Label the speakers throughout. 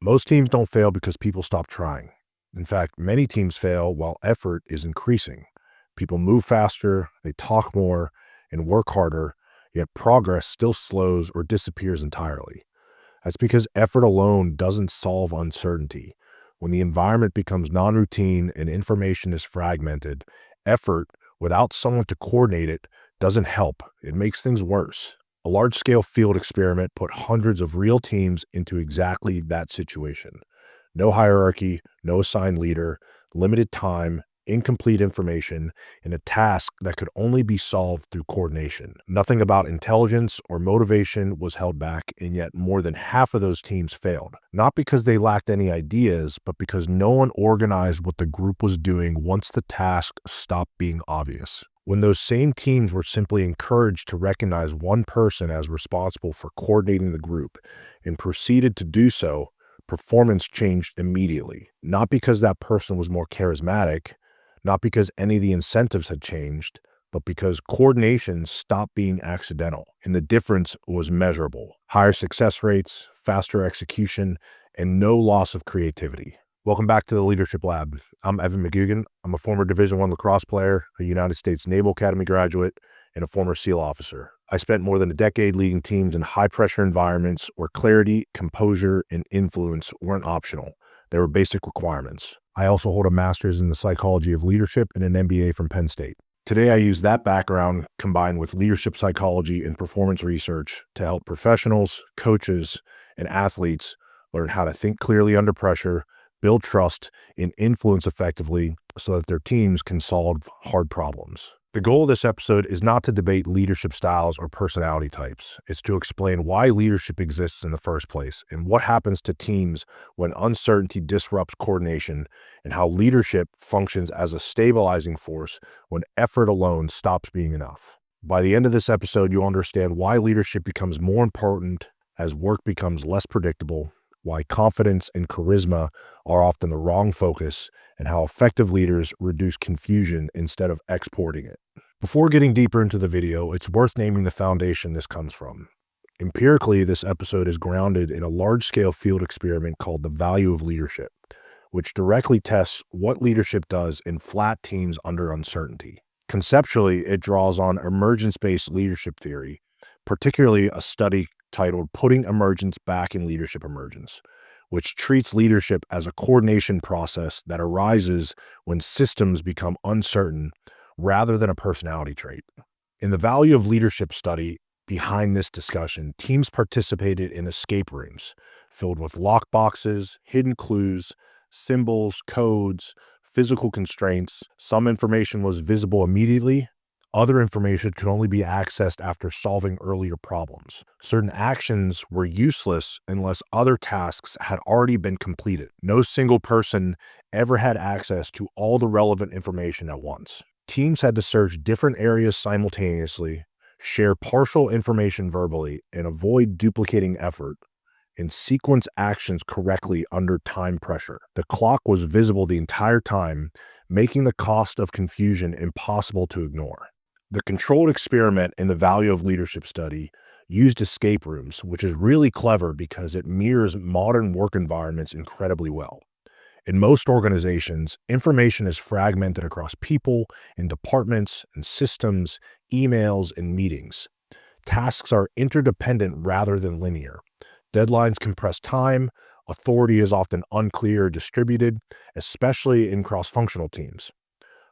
Speaker 1: Most teams don't fail because people stop trying. In fact, many teams fail while effort is increasing. People move faster, they talk more, and work harder, yet progress still slows or disappears entirely. That's because effort alone doesn't solve uncertainty. When the environment becomes non-routine and information is fragmented, effort, without someone to coordinate it, doesn't help. It makes things worse. A large-scale field experiment put hundreds of real teams into exactly that situation. No hierarchy, no assigned leader, limited time, incomplete information, and a task that could only be solved through coordination. Nothing about intelligence or motivation was held back, and yet more than half of those teams failed. Not because they lacked any ideas, but because no one organized what the group was doing once the task stopped being obvious. When those same teams were simply encouraged to recognize one person as responsible for coordinating the group and proceeded to do so, performance changed immediately. Not because that person was more charismatic, not because any of the incentives had changed, but because coordination stopped being accidental, and the difference was measurable. Higher success rates, faster execution, and no loss of creativity. Welcome back to the Leadership Lab. I'm Evan McGugan. I'm a former Division I lacrosse player, a United States Naval Academy graduate, and a former SEAL officer. I spent more than a decade leading teams in high-pressure environments where clarity, composure, and influence weren't optional. They were basic requirements. I also hold a master's in the psychology of leadership and an MBA from Penn State. Today, I use that background combined with leadership psychology and performance research to help professionals, coaches, and athletes learn how to think clearly under pressure, build trust, and influence effectively so that their teams can solve hard problems. The goal of this episode is not to debate leadership styles or personality types. It's to explain why leadership exists in the first place and what happens to teams when uncertainty disrupts coordination, and how leadership functions as a stabilizing force when effort alone stops being enough. By the end of this episode, you'll understand why leadership becomes more important as work becomes less predictable, why confidence and charisma are often the wrong focus, and how effective leaders reduce confusion instead of exporting it. Before getting deeper into the video, it's worth naming the foundation this comes from. Empirically, this episode is grounded in a large-scale field experiment called the value of leadership, which directly tests what leadership does in flat teams under uncertainty. Conceptually, it draws on emergence-based leadership theory, particularly a study titled Putting Emergence Back in Leadership Emergence, which treats leadership as a coordination process that arises when systems become uncertain rather than a personality trait. In the value of leadership study behind this discussion, teams participated in escape rooms filled with lockboxes, hidden clues, symbols, codes, physical constraints. Some information was visible immediately. Other information could only be accessed after solving earlier problems. Certain actions were useless unless other tasks had already been completed. No single person ever had access to all the relevant information at once. Teams had to search different areas simultaneously, share partial information verbally, and avoid duplicating effort, and sequence actions correctly under time pressure. The clock was visible the entire time, making the cost of confusion impossible to ignore. The controlled experiment in the value of leadership study used escape rooms, which is really clever because it mirrors modern work environments incredibly well. In most organizations, information is fragmented across people and departments and systems, emails, and meetings. Tasks are interdependent rather than linear. Deadlines compress time. Authority is often unclear or distributed, especially in cross-functional teams.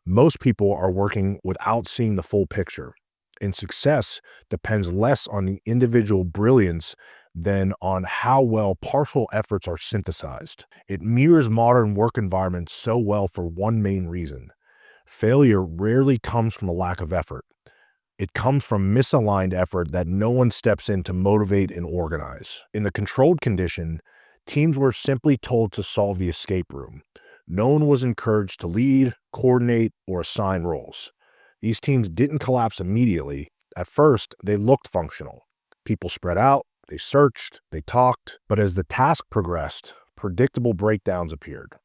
Speaker 1: Most people are working without seeing the full picture, and success depends less on the individual brilliance than on how well partial efforts are synthesized. It mirrors modern work environments so well for one main reason. Failure rarely comes from a lack of effort. It comes from misaligned effort that no one steps in to motivate and organize. In the controlled condition, teams were simply told to solve the escape room. No one was encouraged to lead, coordinate, or assign roles. These teams didn't collapse immediately. At first, they looked functional. People spread out, they searched, they talked, but as the task progressed, predictable breakdowns appeared.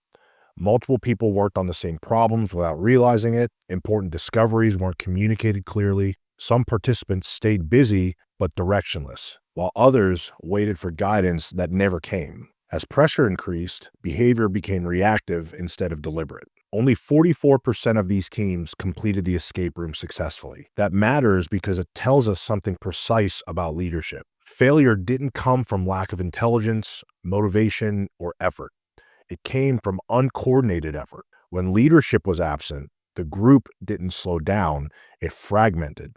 Speaker 1: Multiple people worked on the same problems without realizing it. Important discoveries weren't communicated clearly. Some participants stayed busy but directionless, while others waited for guidance that never came. As pressure increased, behavior became reactive instead of deliberate. Only 44% of these teams completed the escape room successfully. That matters because it tells us something precise about leadership. Failure didn't come from lack of intelligence, motivation, or effort. It came from uncoordinated effort. When leadership was absent, the group didn't slow down, it fragmented.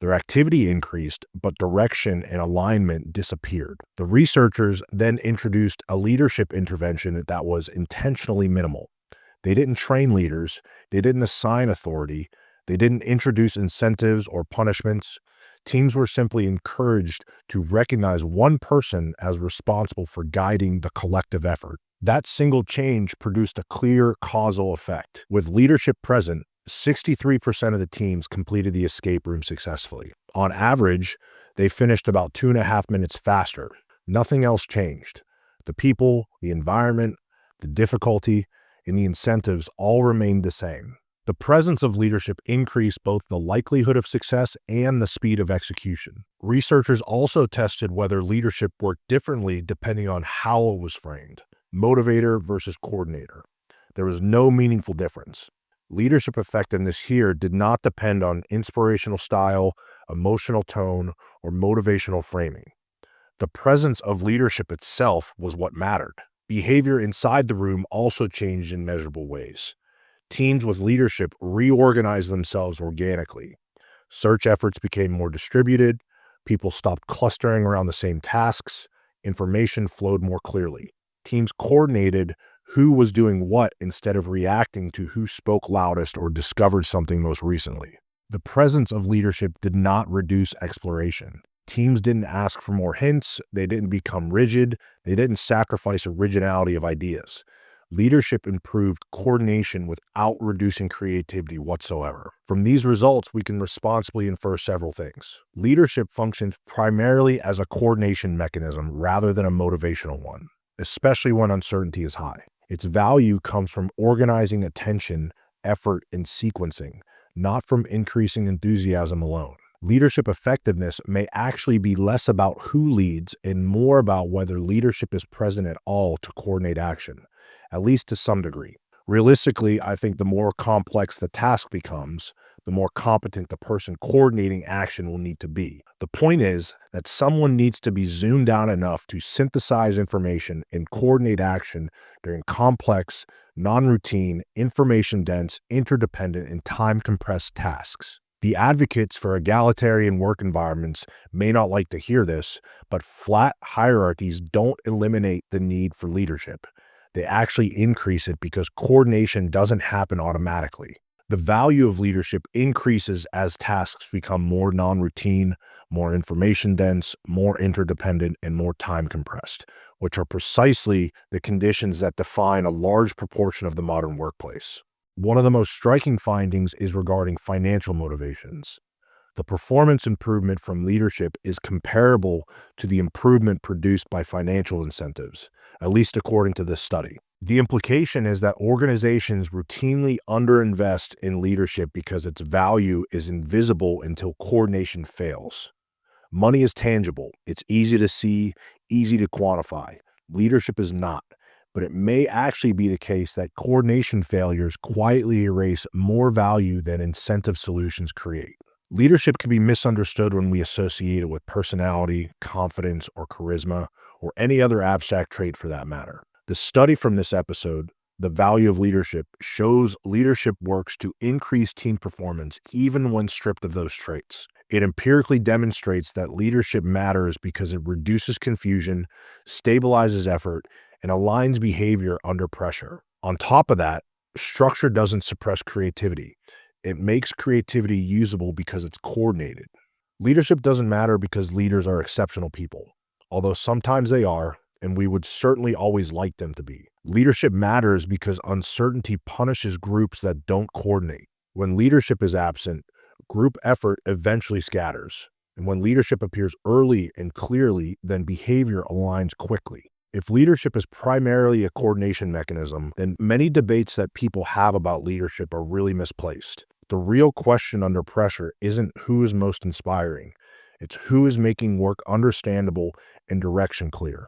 Speaker 1: Their activity increased, but direction and alignment disappeared. The researchers then introduced a leadership intervention that was intentionally minimal. They didn't train leaders, they didn't assign authority, they didn't introduce incentives or punishments. Teams were simply encouraged to recognize one person as responsible for guiding the collective effort. That single change produced a clear causal effect. With leadership present, 63% of the teams completed the escape room successfully. On average, they finished about 2.5 minutes faster. Nothing else changed. The people, the environment, the difficulty, and the incentives all remained the same. The presence of leadership increased both the likelihood of success and the speed of execution. Researchers also tested whether leadership worked differently depending on how it was framed. Motivator versus coordinator. There was no meaningful difference. Leadership effectiveness here did not depend on inspirational style, emotional tone, or motivational framing. The presence of leadership itself was what mattered. Behavior inside the room also changed in measurable ways. Teams with leadership reorganized themselves organically. Search efforts became more distributed, people stopped clustering around the same tasks, information flowed more clearly. Teams coordinated who was doing what instead of reacting to who spoke loudest or discovered something most recently. The presence of leadership did not reduce exploration. Teams didn't ask for more hints, they didn't become rigid, they didn't sacrifice originality of ideas. Leadership improved coordination without reducing creativity whatsoever. From these results, we can responsibly infer several things. Leadership functions primarily as a coordination mechanism rather than a motivational one, especially when uncertainty is high. Its value comes from organizing attention, effort, and sequencing, not from increasing enthusiasm alone. Leadership effectiveness may actually be less about who leads and more about whether leadership is present at all to coordinate action, at least to some degree. Realistically, I think the more complex the task becomes, the more competent the person coordinating action will need to be. The point is that someone needs to be zoomed out enough to synthesize information and coordinate action during complex, non-routine, information-dense, interdependent, and time-compressed tasks. The advocates for egalitarian work environments may not like to hear this, but flat hierarchies don't eliminate the need for leadership. They actually increase it because coordination doesn't happen automatically. The value of leadership increases as tasks become more non-routine, more information-dense, more interdependent, and more time-compressed, which are precisely the conditions that define a large proportion of the modern workplace. One of the most striking findings is regarding financial motivations. The performance improvement from leadership is comparable to the improvement produced by financial incentives, at least according to this study. The implication is that organizations routinely underinvest in leadership because its value is invisible until coordination fails. Money is tangible, it's easy to see, easy to quantify. Leadership is not. But it may actually be the case that coordination failures quietly erase more value than incentive solutions create. Leadership can be misunderstood when we associate it with personality, confidence, or charisma, or any other abstract trait for that matter. The study from this episode, The Value of Leadership, shows leadership works to increase team performance even when stripped of those traits. It empirically demonstrates that leadership matters because it reduces confusion, stabilizes effort, and aligns behavior under pressure. On top of that, structure doesn't suppress creativity. It makes creativity usable because it's coordinated. Leadership doesn't matter because leaders are exceptional people, although sometimes they are, and we would certainly always like them to be. Leadership matters because uncertainty punishes groups that don't coordinate. When leadership is absent, group effort eventually scatters. And when leadership appears early and clearly, then behavior aligns quickly. If leadership is primarily a coordination mechanism, then many debates that people have about leadership are really misplaced. The real question under pressure isn't who is most inspiring, it's who is making work understandable and direction clear.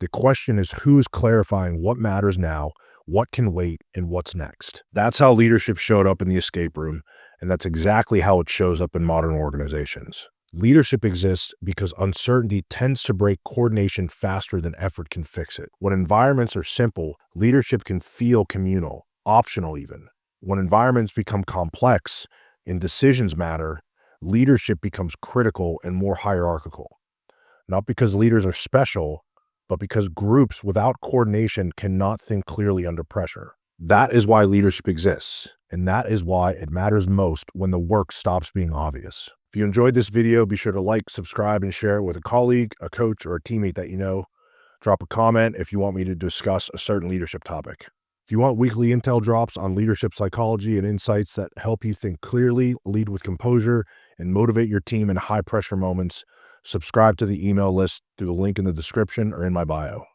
Speaker 1: The question is who is clarifying what matters now, what can wait, and what's next. That's how leadership showed up in the escape room, and that's exactly how it shows up in modern organizations. Leadership exists because uncertainty tends to break coordination faster than effort can fix it. When environments are simple, leadership can feel communal, optional even. When environments become complex and decisions matter, leadership becomes critical and more hierarchical. Not because leaders are special, but because groups without coordination cannot think clearly under pressure. That is why leadership exists, and that is why it matters most when the work stops being obvious. If you enjoyed this video, be sure to like, subscribe, and share it with a colleague, a coach, or a teammate that you know. Drop a comment if you want me to discuss a certain leadership topic. If you want weekly intel drops on leadership psychology and insights that help you think clearly, lead with composure, and motivate your team in high-pressure moments, subscribe to the email list through the link in the description or in my bio.